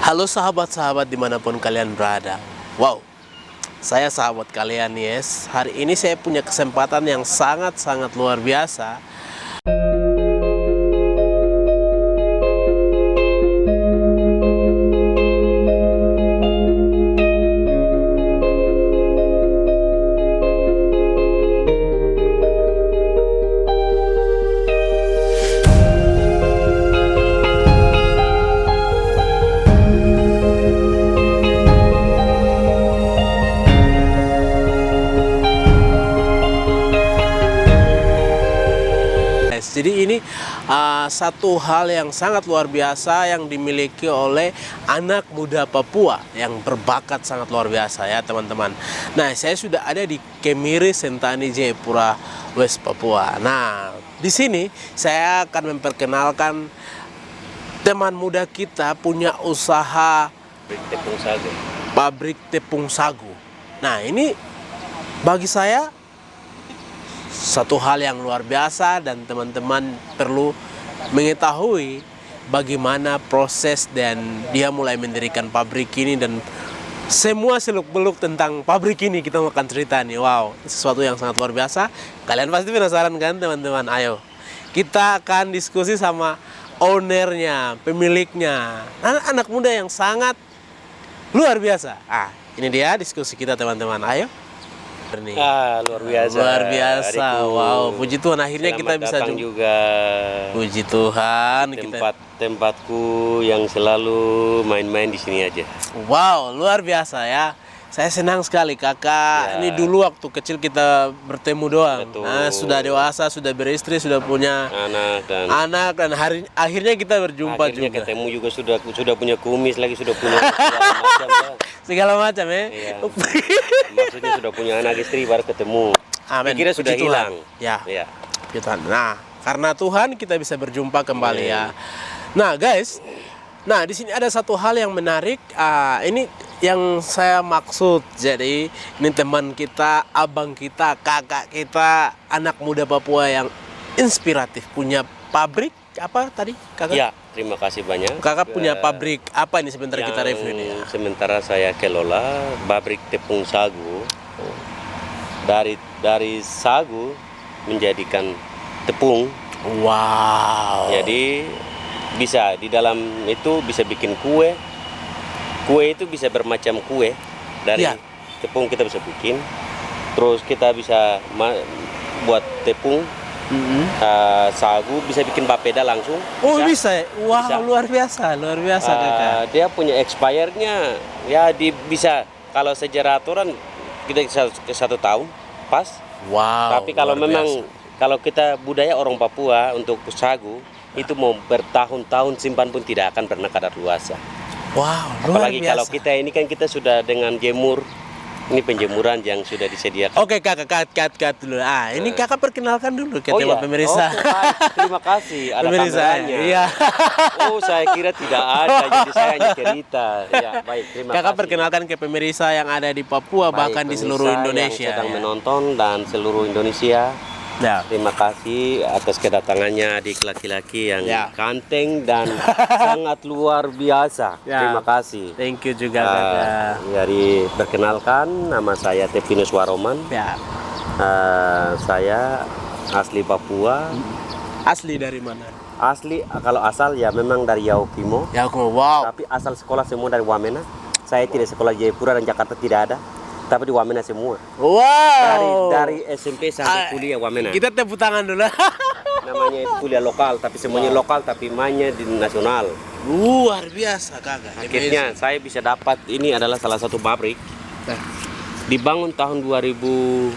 Halo sahabat-sahabat dimanapun kalian berada. Wow, saya sahabat kalian yes. Hari ini saya punya kesempatan yang sangat-sangat luar biasa. Jadi ini satu hal yang sangat luar biasa yang dimiliki oleh anak muda Papua yang berbakat sangat luar biasa ya teman-teman. Nah, saya sudah ada di Kemiri Sentani Jayapura West Papua. Nah, di sini saya akan memperkenalkan teman muda kita punya usaha Tepung sagu. pabrik tepung sagu. Nah, ini bagi saya satu hal yang luar biasa dan teman-teman perlu mengetahui bagaimana proses dan dia mulai mendirikan pabrik ini dan semua seluk-beluk tentang pabrik ini kita akan cerita nih. Wow, sesuatu yang sangat luar biasa. Kalian pasti penasaran kan teman-teman? Ayo, kita akan diskusi sama ownernya, pemiliknya, anak muda yang sangat luar biasa. Ini dia diskusi kita teman-teman. Ayo. Nih. Luar biasa. Luar biasa. Adikku. Wow, puji Tuhan akhirnya Selamat kita bisa datang juga. Puji Tuhan Tempatku yang selalu main-main di sini aja. Wow, luar biasa ya. Saya senang sekali kakak. Ya. Ini dulu waktu kecil kita bertemu doang. Betul. Nah, sudah dewasa, sudah beristri, sudah punya anak dan akhirnya kita berjumpa akhirnya juga. ketemu juga sudah punya kumis lagi, sudah punya segala macam ya. Segala macam ya. Iya. Maksudnya sudah punya anak istri baru ketemu. Amin. Kira sudah Puji Tuhan. hilang. Ya. Ya. Puji Tuhan. Nah, karena Tuhan kita bisa berjumpa kembali Amin. ya. Nah, guys. Nah, di sini ada satu hal yang menarik. Ini yang saya maksud. Jadi, ini teman kita, abang kita, kakak kita, anak muda Papua yang inspiratif, punya pabrik apa tadi, kakak? Ya, terima kasih banyak. Kakak punya pabrik apa ini sebentar kita Yang review ini ya. Sementara saya kelola pabrik tepung sagu. Dari sagu menjadikan tepung. Wow. Jadi bisa di dalam itu bisa bikin kue. Kue itu bisa bermacam kue dari Ya. tepung kita bisa bikin. Terus kita bisa buat tepung. Sagu bisa bikin papeda langsung. Oh bisa ya? Wah Bisa. luar biasa kakak. Dia punya expirednya ya bisa kalau secara aturan kita ke 1 tahun pas. Wow. Tapi kalau luar memang biasa. kalau kita budaya orang Papua untuk sagu itu mau bertahun-tahun simpan pun tidak akan pernah kadaluarsa. Wow, luar Apalagi biasa. kalau kita ini kan kita sudah dengan jemur. Ini penjemuran yang sudah disediakan. Oke kakak, cut dulu. Ini kakak perkenalkan dulu ke iya? pemirsa. Oke, baik. Terima kasih. Ada Pemirsa, kameranya. iya. Oh, saya kira tidak ada, jadi saya hanya cerita. Ya, baik. Terima Kakak kasih. perkenalkan ke pemirsa yang ada di Papua Baik, bahkan di seluruh pemirsa Indonesia. yang sedang ya. menonton dan seluruh Indonesia. Ya. Terima kasih atas kedatangannya adik laki-laki yang Ya. ganteng dan sangat luar biasa. Ya. Terima kasih. Thank you juga kakak. Jadi perkenalkan, nama saya Tepinus Waroman. Ya. Saya asli Papua. Asli dari mana? Asli kalau asal ya memang dari Yaukimo. Ya aku wow. Tapi asal sekolah semua dari Wamena. Saya tidak sekolah di Jayapura dan Jakarta tidak ada. Tapi di Wamena semua. Wow. Dari SMP sampai kuliah Wamena. Kita tepuk tangan dulu. Namanya itu kuliah lokal, tapi semuanya lokal, tapi mainnya di nasional. Luar biasa kakak. Akhirnya saya bisa dapat ini adalah salah satu pabrik. Nah. Dibangun tahun 2002.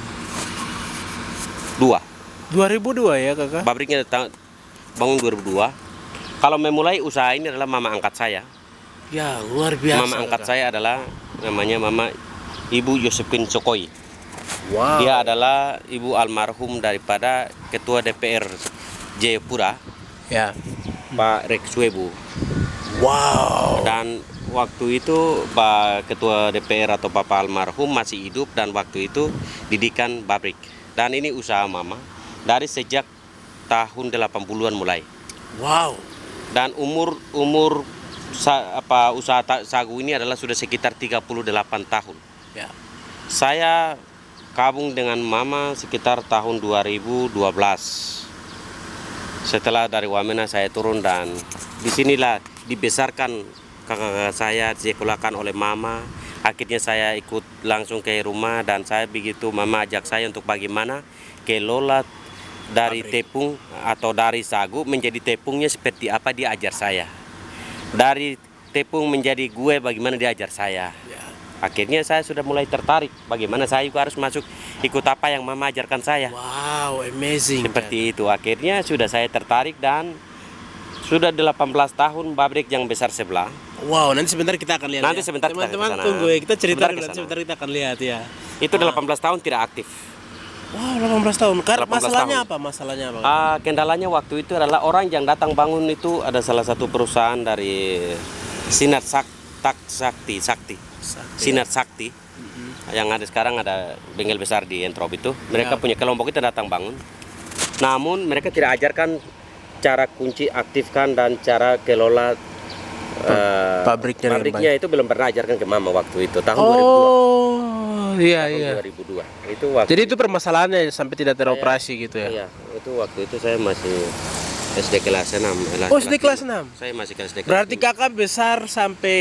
2002 ya kakak. Pabriknya bangun 2002. Kalau memulai usaha ini adalah mama angkat saya. Ya luar biasa. Mama angkat kakak. saya adalah namanya Mama Ibu Josephine Sokoi. Wow. Dia adalah ibu almarhum daripada Ketua DPR Jayapura, Ya. Pak Rekswebu. Wow. Dan waktu itu Pak Ketua DPR atau Bapak almarhum masih hidup dan waktu itu didikan pabrik. Dan ini usaha mama dari sejak tahun 80-an mulai. Wow. Dan umur usaha sagu ini adalah sudah sekitar 38 tahun. Ya. Saya gabung dengan mama sekitar tahun 2012. Setelah dari Wamena saya turun dan disinilah dibesarkan kakak-kakak saya, disekolahkan oleh mama. Akhirnya saya ikut langsung ke rumah dan saya begitu mama ajak saya untuk bagaimana kelola dari tepung atau dari sagu menjadi tepungnya seperti apa dia ajar saya. Dari tepung menjadi gue bagaimana dia ajar saya. Akhirnya saya sudah mulai tertarik bagaimana saya juga harus masuk ikut apa yang mama ajarkan saya. Wow, amazing. Seperti itu. Akhirnya sudah saya tertarik dan sudah 18 tahun pabrik yang besar sebelah. Wow, nanti sebentar kita akan lihat. Nanti sebentar kita teman-teman kesana. tunggu ya, kita cerita Sebentar dulu, kesana. sebentar kita akan lihat ya. Itu 18 tahun tidak aktif. Wow, 18 tahun. 18 Masalahnya tahun. apa? Masalahnya apa? Kendalanya waktu itu adalah orang yang datang bangun itu ada salah satu perusahaan dari Sinar Sakti. Sinar Sakti. Yang ada sekarang ada bengkel besar di Entrop itu. Mereka punya kelompok itu datang bangun. Namun mereka tidak ajarkan cara kunci aktifkan dan cara kelola pabriknya itu belum pernah ajarkan ke mama waktu itu tahun 2002. Iya, Tahun iya. 2002. Itu waktu Jadi itu permasalahannya sampai tidak teroperasi gitu ya. Iya, itu waktu itu saya masih SD kelas 6. Oh, SD kelas 6. Saya masih kelas SD kelas Berarti 6. kakak besar sampai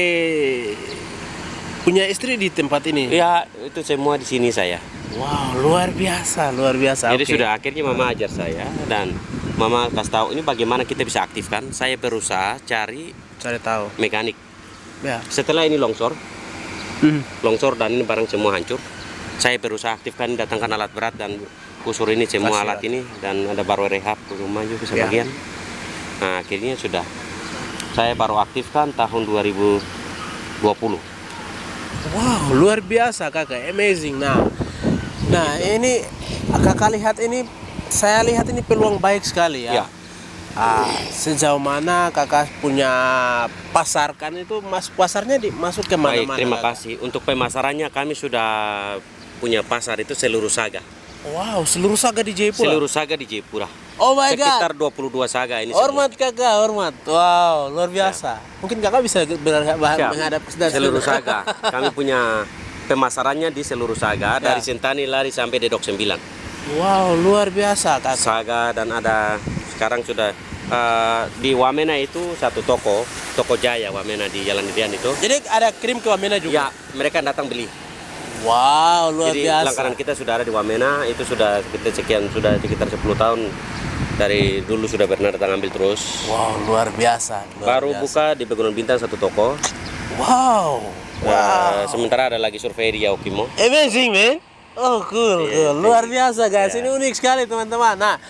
punya istri di tempat ini. Iya, itu semua di sini saya. Wow, luar biasa, luar biasa. Jadi Oke. sudah akhirnya mama ajar saya dan mama kasih tahu ini bagaimana kita bisa aktifkan. Saya berusaha cari tahu. mekanik. Ya. Setelah ini longsor dan ini barang semua hancur. Saya berusaha aktifkan, datangkan alat berat dan kusur ini semua alat ini dan ada baru rehab rumah juga sebagian. Nah, akhirnya sudah saya baru aktifkan tahun 2020. Wow, luar biasa kakak, amazing. Nah ini kakak lihat ini, saya lihat ini peluang baik sekali ya. Ya. Sejauh mana kakak punya pasarkan itu, pasarnya masuk ke mana-mana? Baik, terima kakak? kasih. Untuk pemasarannya kami sudah punya pasar itu seluruh Saga. Wow, seluruh Saga di Jayapura. Seluruh Saga di Jayapura. Oh my god. Sekitar 22 Saga ini. Hormat kakak, hormat. Wow, luar biasa. Mungkin kakak bisa menghadap seluruh Saga. Kami punya pemasarannya di seluruh Saga dari Sentani lari sampai Dedok 9. Wow, luar biasa kakak. Saga dan ada sekarang sudah di Wamena itu satu toko Jaya Wamena di Jalan Irian itu. Jadi ada kirim ke Wamena juga? Ya, mereka datang beli. Wow, luar Jadi biasa. langganan kita sudah ada di Wamena itu sudah sekitar 10 tahun dari dulu sudah pernah datang ambil terus. Wow, luar biasa. Baru buka di Pegunungan Bintang satu toko. Wow. Sementara ada lagi survei di Yaukimo. Amazing, man. Oh, cool. Luar biasa, guys. Ini unik sekali, teman-teman. Nah,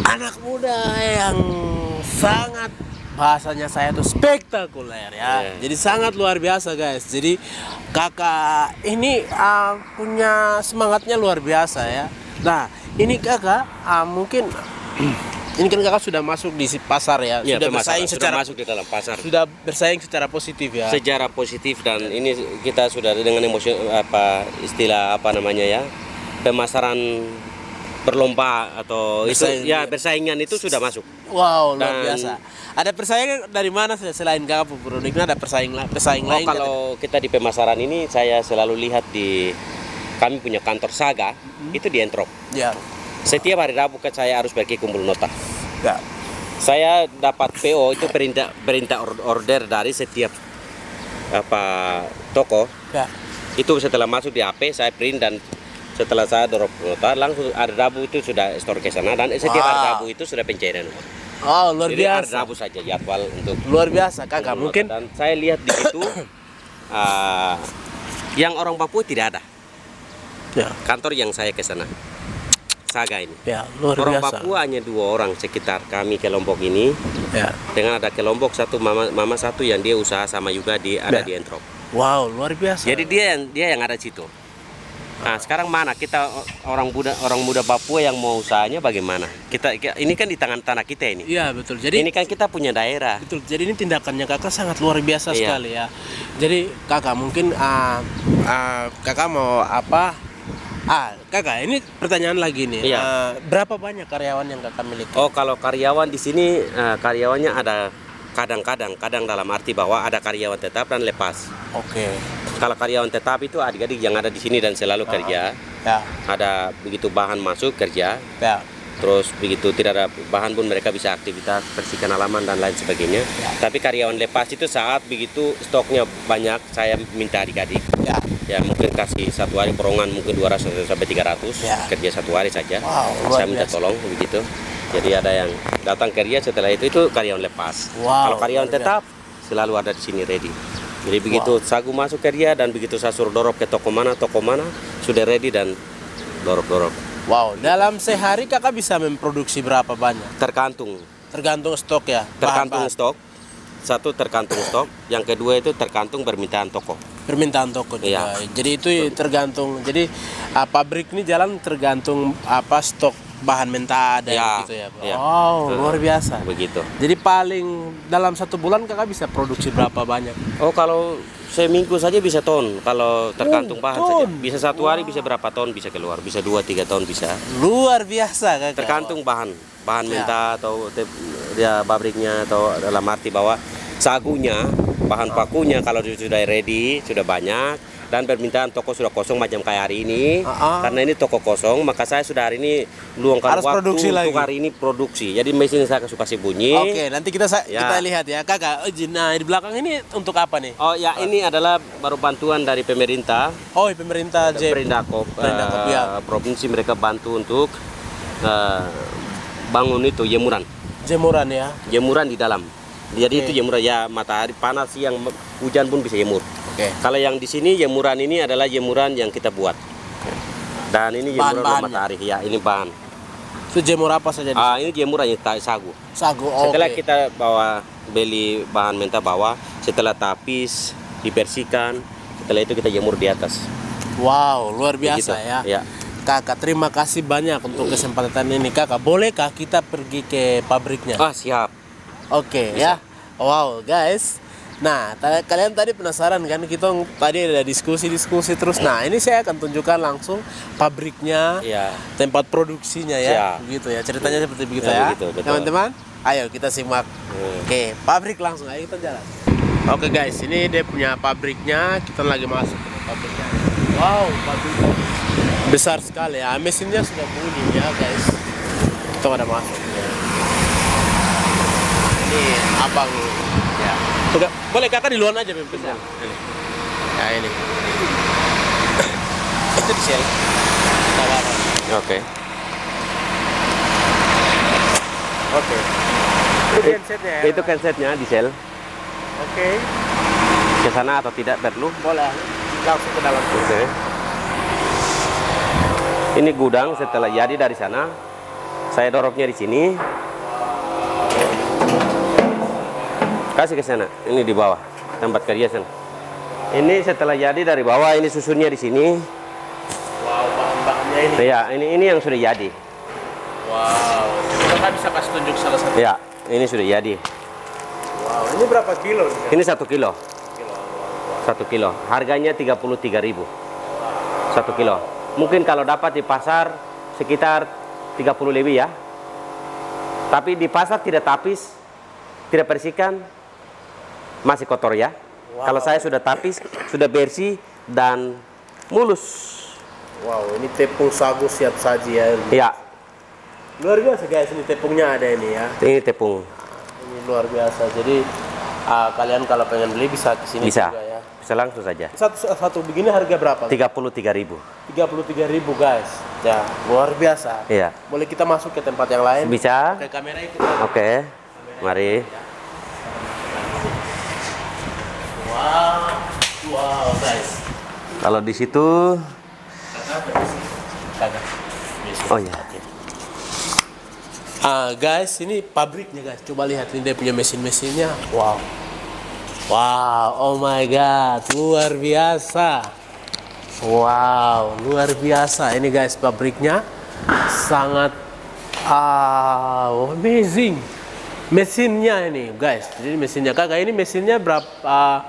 anak muda yang sangat bahasanya saya tuh spektakuler ya. Jadi sangat luar biasa, guys. Jadi kakak ini punya semangatnya luar biasa ya. Nah, ini kakak mungkin ini kan kakak sudah masuk di pasar ya, sudah bersaing secara masuk di dalam pasar. Sudah bersaing secara positif ya. Secara positif dan ini kita sudah dengan emosi istilah namanya ya, pemasaran berlomba atau bersaingan itu sudah masuk. Wow, luar biasa. Ada persaingan dari mana selain kakak produknya, ada pesaing lain? Kalau kita di pemasaran ini saya selalu lihat kami punya kantor Saga itu di Entrop. Ya. Setiap hari Rabu saya harus pergi kumpul nota. Ya. Saya dapat PO itu perintah order dari setiap toko. Ya. Itu setelah masuk di HP saya print dan setelah saya drop nota langsung hari Rabu itu sudah store ke sana dan setiap hari Rabu itu sudah pencairan. Oh, luar Jadi hari biasa. Rabu saja jadwal untuk Luar biasa kakak. Mungkin dan saya lihat di situ yang orang Papua tidak ada. ya. Kantor yang saya ke sana. Saga ini. Ya, luar Orang biasa. Papua hanya 2 orang sekitar kami kelompok ini. Ya. Dengan ada kelompok satu mama satu yang dia usaha sama juga ada di Entrop. Wow, luar biasa. Jadi dia yang ada di situ. Nah, sekarang mana kita orang muda Papua yang mau usahanya bagaimana? Kita ini kan di tanah kita ini. Iya, betul. Jadi Ini kan kita punya daerah. betul. Jadi ini tindakannya kakak sangat luar biasa Iya. sekali ya. Jadi kakak mungkin kakak mau apa? Kakak, ini pertanyaan lagi nih. Iya. Berapa banyak karyawan yang kakak miliki? Oh, kalau karyawan di sini karyawannya ada kadang dalam arti bahwa ada karyawan tetap dan lepas. Oke. Kalau karyawan tetap itu adik-adik yang ada di sini dan selalu kerja, Ya. ada begitu bahan masuk kerja, Ya. terus begitu tidak ada bahan pun mereka bisa aktivitas bersihkan halaman dan lain sebagainya. Ya. Tapi karyawan lepas itu saat begitu stoknya banyak, saya minta adik-adik Ya. ya mungkin kasih satu hari perongan mungkin 200 sampai 300 Ya. kerja satu hari saja. Wow, luar Saya minta biasa. tolong begitu. Jadi ada yang datang kerja setelah itu karyawan lepas. Wow, Kalau karyawan luar biasa. tetap selalu ada di sini ready. Jadi begitu sagu masuk kerja dan begitu saya suruh dorong ke toko mana sudah ready dan dorong. Wow, dalam sehari kakak bisa memproduksi berapa banyak? Tergantung Stok ya? tergantung bahan-bahan. stok. Satu tergantung stok, yang kedua itu tergantung permintaan toko. Permintaan toko juga. Iya. Jadi itu tergantung. Jadi pabrik ini jalan tergantung stok bahan mentah ada Ya, gitu ya. Pak? ya. Wow, luar biasa. Begitu. Jadi paling dalam 1 bulan kakak bisa produksi berapa banyak? Oh, kalau seminggu saja bisa ton. Kalau tergantung bahan saja. ton. Bisa satu hari bisa berapa ton bisa keluar. Bisa 2-3 ton bisa. Luar biasa kakak. Tergantung bahan Ya. mentah atau ya pabriknya atau dalam arti bahwa sagunya, bahan pakunya kalau sudah ready, sudah banyak dan permintaan toko sudah kosong macam kayak hari ini. Karena ini toko kosong, maka saya sudah hari ini luangkan Harus waktu produksi untuk lagi. hari ini produksi. Jadi mesin saya suka bunyi. Oke, nanti kita Ya. kita lihat ya kakak. Nah, di belakang ini untuk apa nih? Oh ya, ini adalah baru bantuan dari pemerintah. Oh, pemerintah Perindakop, Perindakop, ya. provinsi mereka bantu untuk bangun itu jemuran jemuran di dalam. Jadi Oke. itu jemuran ya matahari panas siang hujan pun bisa jemur. Oke. Kalau yang di sini jemuran ini adalah jemuran yang kita buat. Dan ini jemuran Bahan-bahannya. matahari ya, ini bahan. Itu jemur apa saja? Ini jemuran sagu. Sagu. Setelah Oke. kita beli bahan mentah setelah tapis dibersihkan, setelah itu kita jemur di atas. Wow, luar Begitu. biasa ya. Ya. Kakak, terima kasih banyak untuk kesempatan ini. Kakak, bolehkah kita pergi ke pabriknya? Siap. Oke ya. Wow, guys. Nah, kalian tadi penasaran kan? Kita tadi ada diskusi terus. Nah, ini saya akan tunjukkan langsung pabriknya, Ya. tempat produksinya ya. Siap. Begitu ya. Ceritanya seperti begitu Ya, ya. begitu, betul. Teman-teman, ayo kita simak. Oke, pabrik langsung. Ayo kita jalan. Oke guys, ini dia punya pabriknya. Kita lagi masuk ke pabriknya. Wow, pabriknya besar sekali ya. Mesinnya sudah bunyi ya guys. Kita ada masuk ya. Ini abang ya. Udah, boleh kakak di luar aja mimpin ya. Ini. Ya ini. Itu di sel. Oke. Oke. Itu gensetnya ya. Itu gensetnya diesel. Oke. Ke sana atau tidak perlu? Boleh. Langsung ke dalam. Oke. Ini gudang setelah jadi dari sana. Saya dorongnya di sini. Kasih ke sana. Ini di bawah tempat kerja sana. Ini setelah jadi dari bawah, ini susunnya di sini. Wow, bahan-bahannya ini. Ya, ini yang sudah jadi. Wow. Kakak bisa kasih tunjuk salah satu. Ya, ini sudah jadi. Wow, ini berapa kilo nih? Ini 1 kilo. 1 kilo. Harganya 33.000. 1 kilo. Mungkin kalau dapat di pasar sekitar 30 lebih ya. Tapi di pasar tidak tapis, tidak bersihkan, masih kotor ya. Wow. Kalau saya sudah tapis, sudah bersih dan mulus. Wow, ini tepung sagu siap saji ya. Ya, Luar biasa guys, ini tepungnya ada ini ya. ini tepung. Ini luar biasa. Jadi kalian kalau pengen beli bisa ke sini Bisa. juga ya. Bisa langsung saja. Satu begini harga berapa? 33.000. 33.000 guys. Ya, luar biasa. Iya. Boleh kita masuk ke tempat yang lain? Bisa? Oke, kamera itu. Oke. Mari. Wow. Wow, guys. Kalau di situ, Kagak. oh ya. Guys, ini pabriknya guys. Coba lihat ini dia punya mesin-mesinnya. Wow. Wow, oh my god, luar biasa. Wow, luar biasa. Ini guys pabriknya sangat amazing. Mesinnya ini guys. Jadi mesinnya kakak ini mesinnya berapa?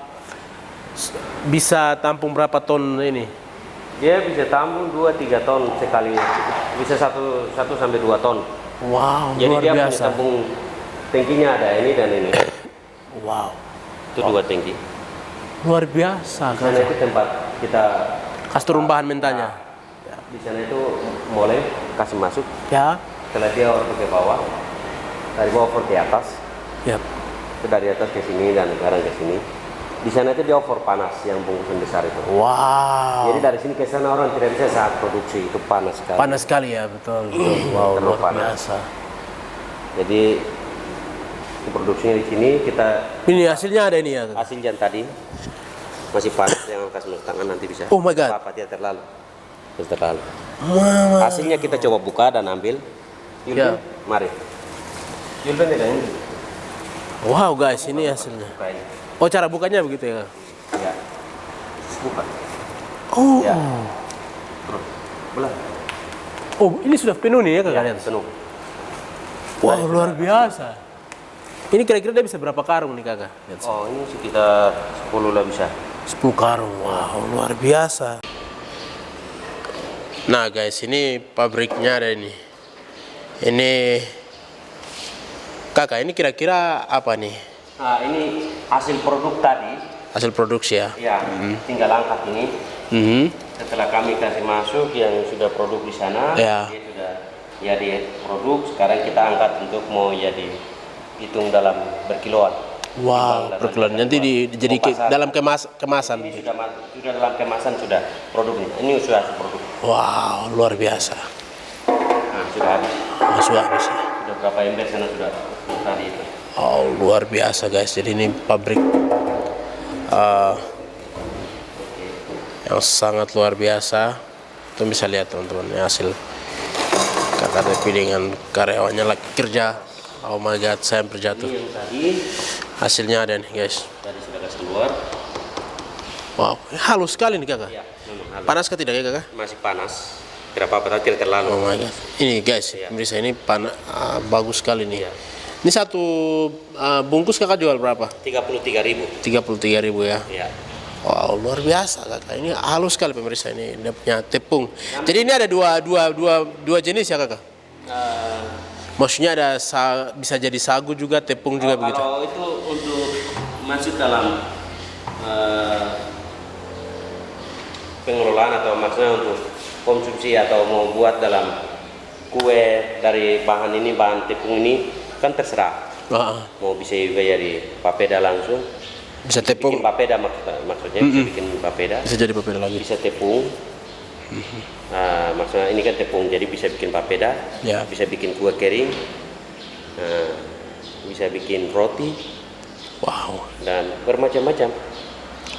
Bisa tampung berapa ton ini? Dia bisa tampung 2-3 ton sekali. Bisa 1 sampai 2 ton. Wow, Jadi luar dia biasa. punya tampung tangkinya ada ini dan ini. Wow, Itu 2 tangki. luar biasa Di sana Kakak. itu tempat kita Kas turun bahan mentahnya. di sana itu mulai kasih masuk. Ya, Setelah dia over ke bawah, dari bawah over ke atas, ya. itu dari atas ke sini dan sekarang ke sini. Di sana itu dia over panas yang bungkusan besar itu. Wow. Jadi dari sini ke sana orang tidak bisa saat produksi, itu panas sekali. Panas sekali ya, betul. Betul. Wow, Terlalu luar panas. biasa. Jadi produksinya di sini kita Ini hasilnya ada ini ya. Kakak? hasil yang tadi masih panas yang kasih tangan nanti bisa. Oh my God. Apa tidak terlalu? Tidak terlalu. Mama. Hasilnya kita coba buka dan ambil. Ya. Yulben, mari. Yulben tidak ini. Wow guys, ini hasilnya. Buka ini. Oh, cara bukanya begitu ya? Kak? Ya. Buka. Oh. Ya. Terus. Belah. Oh, ini sudah penuh nih ya Kak, Ya, kalian? penuh. Wow, luar biasa. Ini kira-kira dia bisa berapa karung nih Kakak? Lihat. Oh, ini sekitar 10 lah bisa. 10 karung. Wow, luar biasa. Nah guys, ini pabriknya ada ini. Ini Kakak, ini kira-kira apa nih? Nah, ini hasil produk tadi. Hasil produksi ya? Ya, tinggal angkat ini. Mhm. Setelah kami kasih masuk yang sudah produk di sana, Ya. dia sudah jadi produk. Sekarang kita angkat untuk mau jadi hitung dalam berkiloan. Wow, Timbang perkeluaran dalam nanti jadi mau pasar. dalam kemasan. Ini sudah dalam kemasan sudah produknya. Ini sudah hasil produk. Wow, luar biasa. Nah, sudah habis. Masuk habis ya. Sudah berapa ember sana sudah tadi itu. Oh, luar biasa guys. Jadi ini pabrik yang sangat luar biasa. Tuh bisa lihat teman-teman ini hasil Kakak Devi dengan karyawannya lagi kerja. Oh my god, saya hampir jatuh. Ini yang tadi Hasilnya ada nih guys. sudah kasih keluar. Wow, halus sekali nih Kakak. Ya, memang halus. Panas kah tidak ya Kakak? Masih panas. Tidak apa-apa, tapi tidak terlalu. Oh my god. Ini guys, pemirsa ini bagus sekali nih. Iya. Ini satu bungkus Kakak jual berapa? 33.000. 33.000 ya. Ya. Wow, luar biasa Kakak. Ini halus sekali pemirsa ini. Dia punya tepung. Jadi ini ada dua jenis ya Kakak? Maksudnya ada bisa jadi sagu juga, tepung juga begitu. Kalau itu untuk masuk dalam pengelolaan atau maksudnya untuk konsumsi atau mau buat dalam kue dari bahan ini, bahan tepung ini kan terserah. Ah, Mau bisa juga jadi papeda langsung. bisa tepung, Bikin papeda maksudnya bisa bikin papeda. bisa jadi papeda lagi. Bisa tepung. Nah, maksudnya ini kan tepung, jadi bisa bikin papeda, Ya. bisa bikin kue kering, nah, bisa bikin roti Wow, dan bermacam-macam.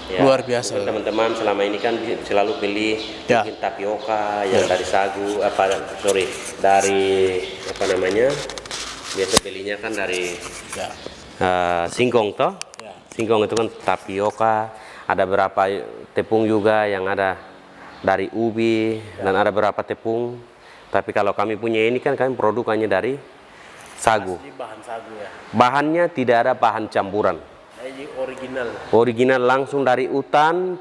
Ya, luar biasa. mungkin teman-teman selama ini kan selalu beli Ya. bikin tapioka yang Ya. dari sagu, dari apa namanya? Biasa belinya kan dari Ya. singkong toh. Ya. Singkong itu kan tapioka, ada berapa tepung juga yang ada dari ubi dan ada berapa tepung. Tapi kalau kami punya ini kan kami produk hanya dari sagu. Ini bahan sagu ya. Bahannya tidak ada bahan campuran. Ini original. Original langsung dari hutan,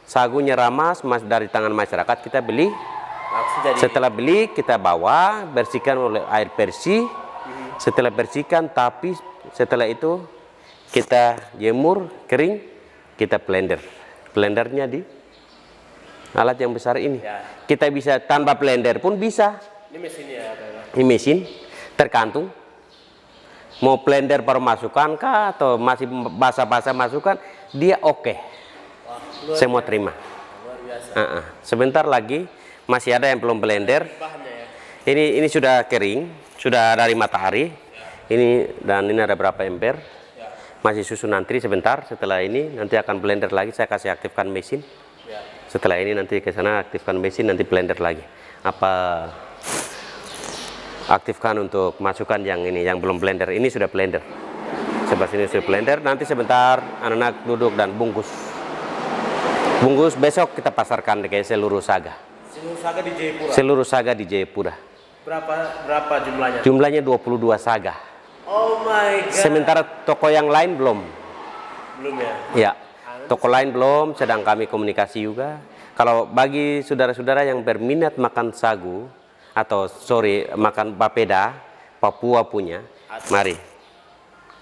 sagunya ramas, dari tangan masyarakat kita beli. Langsung jadi. Setelah beli kita bawa, bersihkan oleh air bersih. Setelah bersihkan, tapi setelah itu kita jemur kering, kita blender. Blendernya di alat yang besar ini. Ya. Kita bisa tanpa blender pun bisa. Ini mesinnya ya Kakak. Ini mesin tergantung. Mau blender baru masukkan kah atau masih basah-basah masukkan, dia oke. Wah, luar Semua terima. biasa. Sebentar lagi masih ada yang belum blender. Bahannya ya. Ini sudah kering, sudah dari matahari. Ini dan ini ada berapa ember. Masih susun antri sebentar. Setelah ini nanti akan blender lagi. Saya kasih aktifkan mesin. Ya. Setelah ini nanti ke sana aktifkan mesin, nanti blender lagi. Apa aktifkan untuk masukkan yang ini, yang belum blender. Ini sudah blender. Sebelah sini sudah blender. Nanti sebentar anak-anak duduk dan bungkus. Bungkus besok kita pasarkan ke seluruh Saga. Seluruh saga di Jayapura. Seluruh Saga di Jayapura. Berapa jumlahnya? Jumlahnya 22 Saga. Oh my god. Sementara toko yang lain belum. Belum ya. Ya, toko lain belum, sedang kami komunikasi juga. Kalau bagi saudara-saudara yang berminat makan sagu atau makan papeda, Papua punya, mari.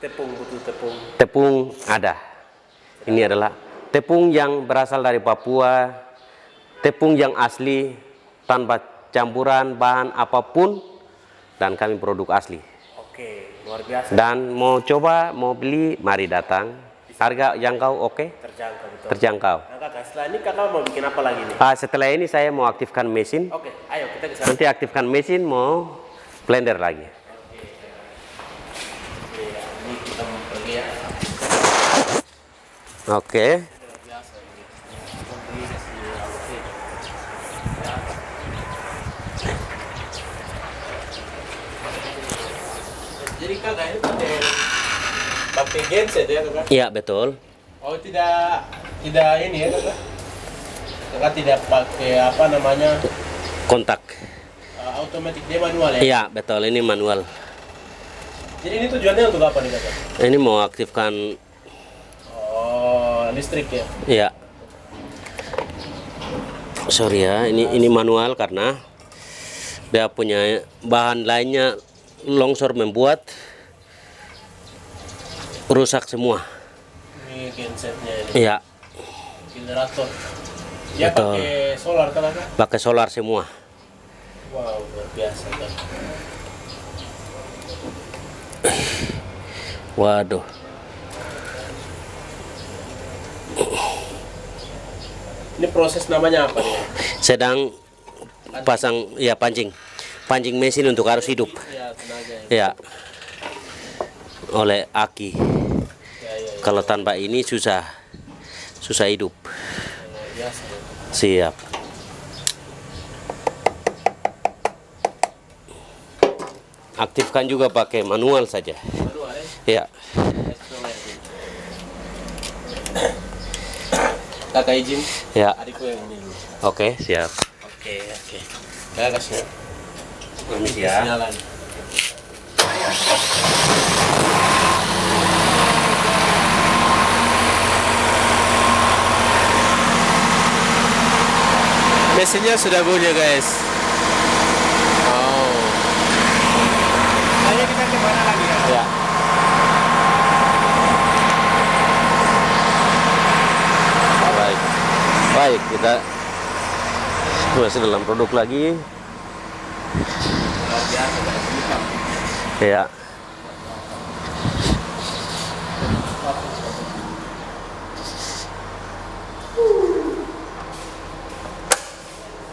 Tepung, butuh tepung. Tepung ada. Ini adalah tepung yang berasal dari Papua, tepung yang asli tanpa campuran bahan apapun, dan kami produk asli. Oke, luar biasa. Dan mau coba, mau beli, mari datang. Harga jangkau, oke? Terjangkau betul. Terjangkau. Nah, kakak, setelah ini kakak mau bikin apa lagi nih? Setelah ini saya mau aktifkan mesin. Oke, ayo kita ke sana. Nanti aktifkan mesin, mau blender lagi. Ini kita mau pergi ya. Oke. Jadi kakak ini pakai genset ya kakak? Iya, betul. Oh tidak ini ya kakak? Kakak tidak pakai apa namanya Kontak. automatic, dia manual ya? Iya, betul. Ini manual. Jadi ini tujuannya untuk apa nih kakak? Ini mau aktifkan, Oh listrik ya? ya. Sorry ya, ini manual karena dia punya bahan lainnya longsor membuat rusak semua. Ini gensetnya ini. Iya, Generator. Ya Betul. pakai solar kan kakak? pakai solar semua. Wow luar biasa kan? Waduh. Ini proses namanya apa nih? Sedang pasang, ya, pancing mesin untuk arus hidup, Ya tenaga ya. ya, oleh aki. Ya. Kalau tanpa ini susah hidup. Luar biasa ya. Siap. Aktifkan juga pakai manual saja. Manual ya? Ya. Kakak izin, Ya. adikku yang ini dulu. Oke, siap. Oke. Kakak kasih Permisi ya. sinyalan. Mesinnya sudah bunyi guys. Oh. Ayo kita ke mana lagi ya? Ya. Baik, kita masih dalam produk lagi. Luar biasa guys. Ya.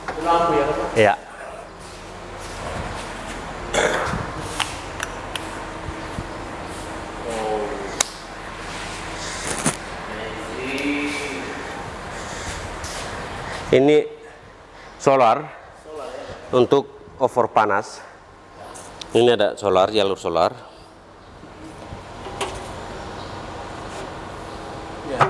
Itu lampu ya kakak? Ya. Oh. Ini solar untuk over panas. Ini ada solar, jalur solar. Ya.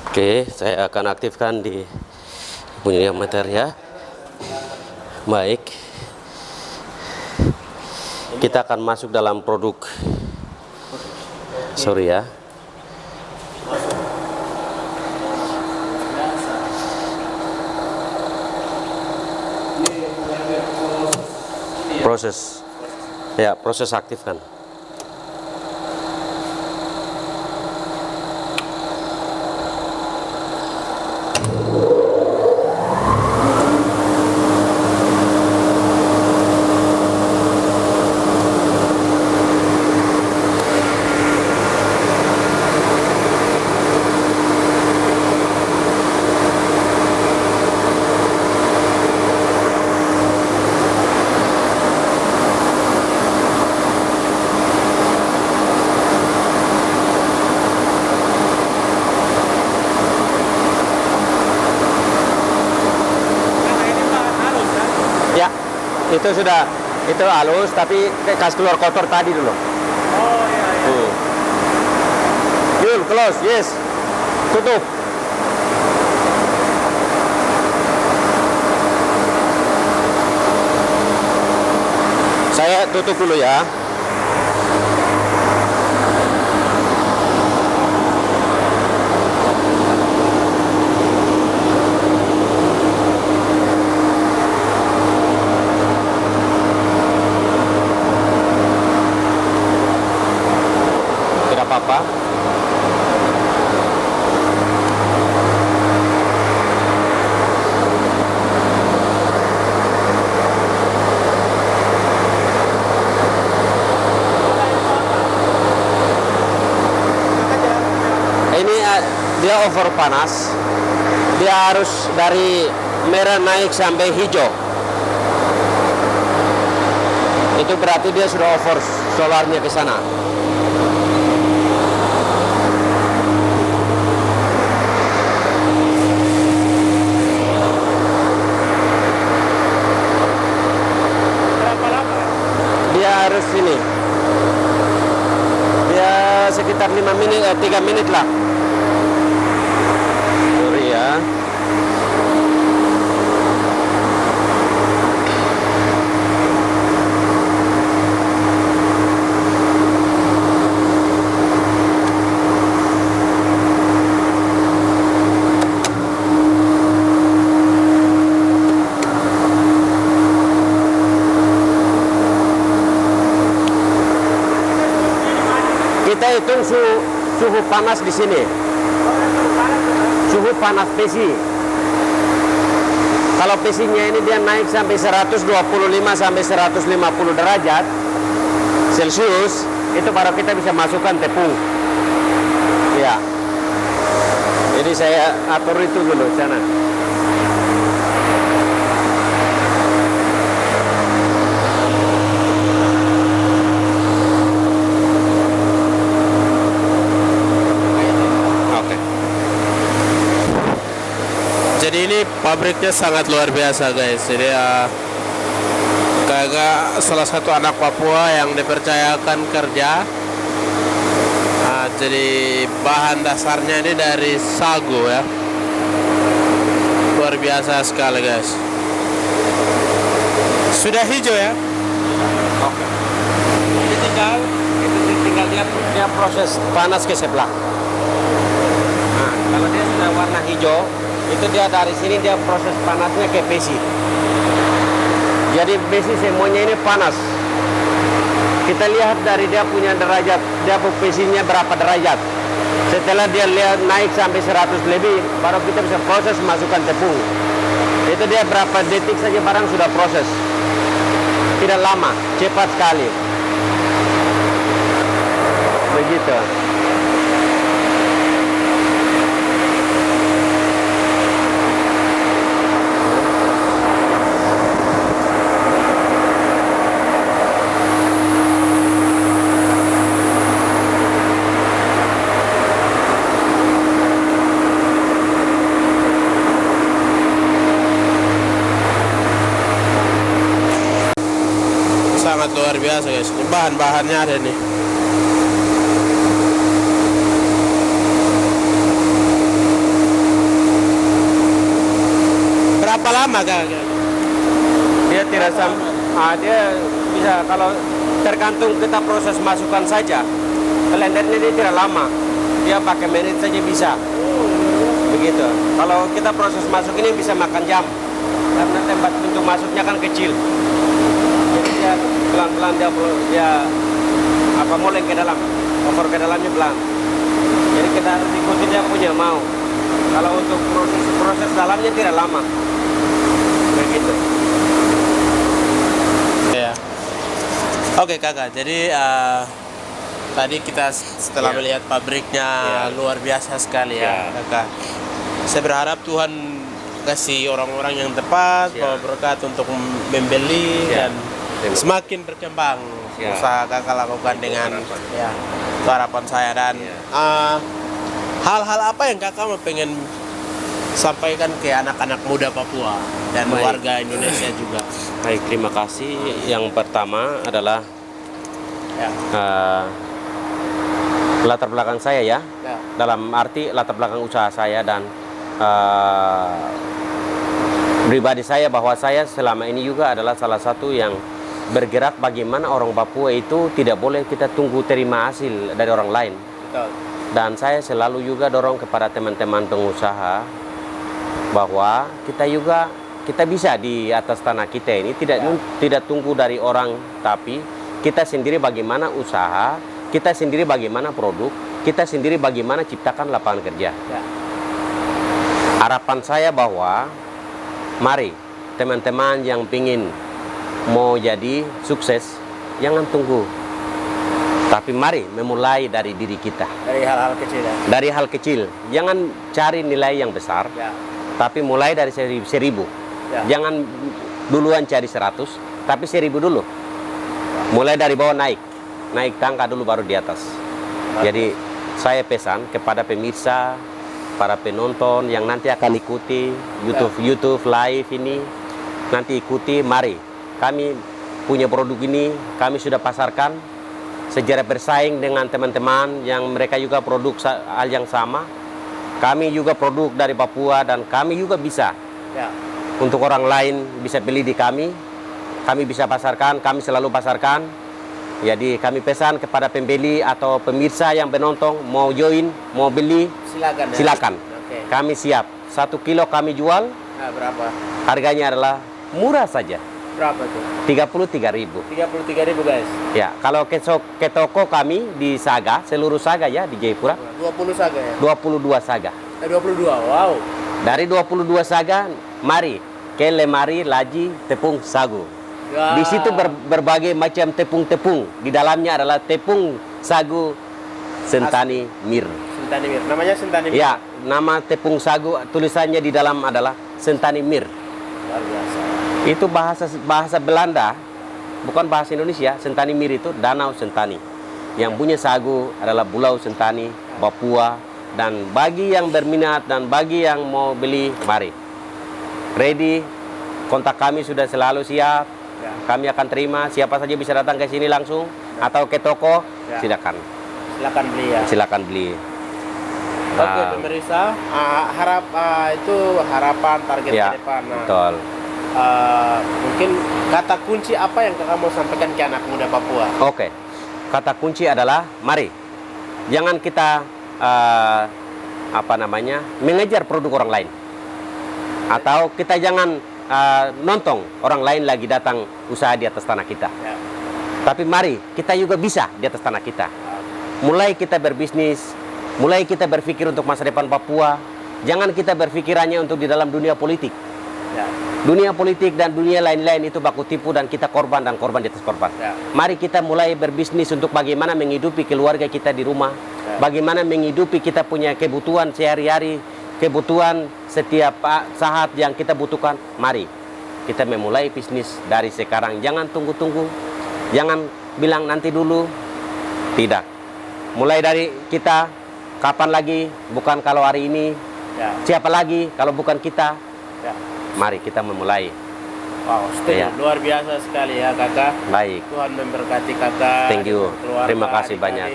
Oke, saya akan aktifkan di punya diameter ya. Baik. Kita akan masuk dalam produk. Sorry ya. Proses. Ya, proses aktifkan. Ya, itu halus tapi kas keluar kotor tadi dulu. Oh iya. Yul, close, yes. Tutup. Saya tutup dulu ya. apa. Ini dia over panas. Dia harus dari merah naik sampai hijau. Itu berarti dia sudah over solarnya ke sana. Berapa lama? Dia harus ini. Dia sekitar 5 menit, 3 menit lah. Sorry ya. Kita hitung suhu panas di sini. Suhu panas pesi. Kalau pesinya ini dia naik sampai 125 sampai 150 derajat Celcius, itu baru kita bisa masukkan tepung. Ya. Jadi saya atur itu dulu sana. Jadi ini pabriknya sangat luar biasa guys. Jadi kayak salah satu anak Papua yang dipercayakan kerja. Jadi bahan dasarnya ini dari sagu ya. Luar biasa sekali guys. Sudah hijau ya? Oke. Ini tinggal dia proses panas ke sebelah. Nah, kalau dia sudah warna hijau, itu dia dari sini dia proses panasnya ke besi. Jadi besi semuanya ini panas. Kita lihat dari dia punya derajat, dia besinya berapa derajat. Setelah dia lihat naik sampai 100 lebih, baru kita bisa proses masukkan tepung. Itu dia berapa detik saja barang sudah proses. Tidak lama, cepat sekali. Begitu. Sangat luar biasa guys. Ini bahan-bahannya ada nih. Berapa lama kak? Dia tidak dia bisa kalau tergantung kita proses masukkan saja. Blendernya dia tidak lama. Dia pakai menit saja bisa. Begitu. Kalau kita proses masuk ini bisa makan jam. Karena tempat pintu masuknya kan kecil. Jadi dia pelan-pelan dia mulai ke dalam. Over ke dalamnya pelan. Jadi kita harus ikuti dia punya mau. Kalau untuk proses dalamnya tidak lama. Begitu. Ya. Oke kakak, jadi tadi kita setelah melihat pabriknya luar biasa sekali ya kakak. Saya berharap Tuhan kasih orang-orang yang tepat, bawa berkat untuk membeli dan semakin berkembang usaha kakak lakukan dengan itu harapan saya. Dan hal-hal apa yang kakak mau pengen sampaikan ke anak-anak muda Papua dan warga Indonesia juga? Baik, terima kasih. Yang pertama adalah latar belakang saya ya. Dalam arti latar belakang usaha saya dan pribadi saya, bahwa saya selama ini juga adalah salah satu yang bergerak bagaimana orang Papua itu tidak boleh kita tunggu terima hasil dari orang lain. Betul. Dan saya selalu juga dorong kepada teman-teman pengusaha bahwa kita bisa di atas tanah kita ini tidak tunggu dari orang, tapi kita sendiri bagaimana usaha, kita sendiri bagaimana produk, kita sendiri bagaimana ciptakan lapangan kerja. Ya. Harapan saya bahwa mari teman-teman yang ingin mau jadi sukses, jangan tunggu. Tapi mari memulai dari diri kita. Dari hal-hal kecil ya. Dari hal kecil. Jangan cari nilai yang besar, Ya. tapi mulai dari 1.000. Ya. Jangan duluan cari 100, tapi 1.000 dulu. Mulai dari bawah naik. Naik tangga dulu baru di atas. Jadi saya pesan kepada pemirsa, para penonton yang nanti akan ikuti YouTube live ini, nanti ikuti, mari kami punya produk ini, kami sudah pasarkan sejarah bersaing dengan teman-teman yang mereka juga produk hal yang sama. Kami juga produk dari Papua dan kami juga bisa untuk orang lain bisa beli di kami bisa pasarkan, kami selalu pasarkan. Jadi kami pesan kepada pembeli atau pemirsa yang penonton mau join, mau beli, Silakan. Ya? silakan. Oke. Kami siap. 1 kilo kami jual, Nah, berapa? harganya adalah murah saja, Berapa tuh? 33.000. 33.000 guys. Ya, kalau ke toko kami di Saga, seluruh Saga ya di Jayapura, 20 saga ya? 22 Saga. 22. Wow. Dari 22 Saga, mari ke Lemari Laji Tepung Sagu. Ya. Di situ berbagai macam tepung-tepung. Di dalamnya adalah tepung sagu Sentani Mir. Sentani Mir. Namanya Sentani Mir. Ya, nama tepung sagu tulisannya di dalam adalah Sentani Mir. Luar biasa. Itu bahasa Belanda, bukan bahasa Indonesia. Sentani Mir itu danau Sentani. Yang punya sagu adalah Pulau Sentani, Papua. Dan bagi yang berminat dan bagi yang mau beli, mari. Ready, kontak kami sudah selalu siap. Ya. Kami akan terima, siapa saja bisa datang ke sini langsung atau ke toko, Ya. silakan. Silakan beli ya. Silakan beli. Oke, pemirsa, itu harapan target Ya, ke depan. Nah, betul. mungkin kata kunci apa yang kakak mau sampaikan ke anak muda Papua? Oke, kata kunci adalah mari, jangan kita mengejar produk orang lain, atau kita jangan nonton orang lain lagi datang usaha di atas tanah kita. Ya. Tapi mari kita juga bisa di atas tanah kita. Mulai kita berbisnis, mulai kita berpikir untuk masa depan Papua. Jangan kita berpikir hanya untuk di dalam dunia politik. Ya. Dunia politik dan dunia lain-lain itu baku tipu dan kita korban dan korban di atas korban. Ya. Mari kita mulai berbisnis untuk bagaimana menghidupi keluarga kita di rumah. Ya. Bagaimana menghidupi kita punya kebutuhan sehari-hari, kebutuhan setiap saat yang kita butuhkan. Mari kita memulai bisnis dari sekarang. Jangan tunggu-tunggu. Jangan bilang nanti dulu. Tidak. Mulai dari kita, kapan lagi? Bukan kalau hari ini. Ya. Siapa lagi kalau bukan kita? Ya. Mari kita memulai. Wow, setuju. Ya. Luar biasa sekali ya kakak. Baik. Tuhan memberkati kakak. Thank you. keluarga, Terima kasih adik-adik, banyak.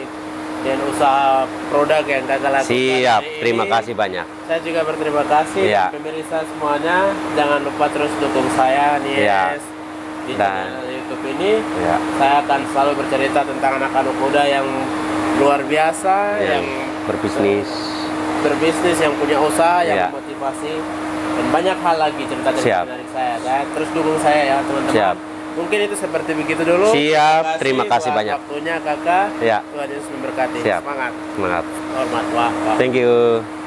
Dan usaha produk yang kakak lakukan. Siap. hari Terima ini. kasih banyak. Saya juga berterima kasih. Ya. Pemirsa semuanya, jangan lupa terus dukung saya nih Ya. di Dan- channel YouTube ini. Ya. Saya akan selalu bercerita tentang anak-anak muda yang luar biasa, yang berbisnis. berbisnis, yang punya usaha, yang Ya. memotivasi, dan banyak hal lagi cerita-cerita Siap. dari saya. Dan terus dukung saya ya teman-teman. Siap. Mungkin itu seperti begitu dulu. Siap. Terima kasih buat banyak. waktunya kakak. Ya. Tuhan Yesus memberkati. Siap. Semangat. Semangat. Hormat. Wah. Thank you.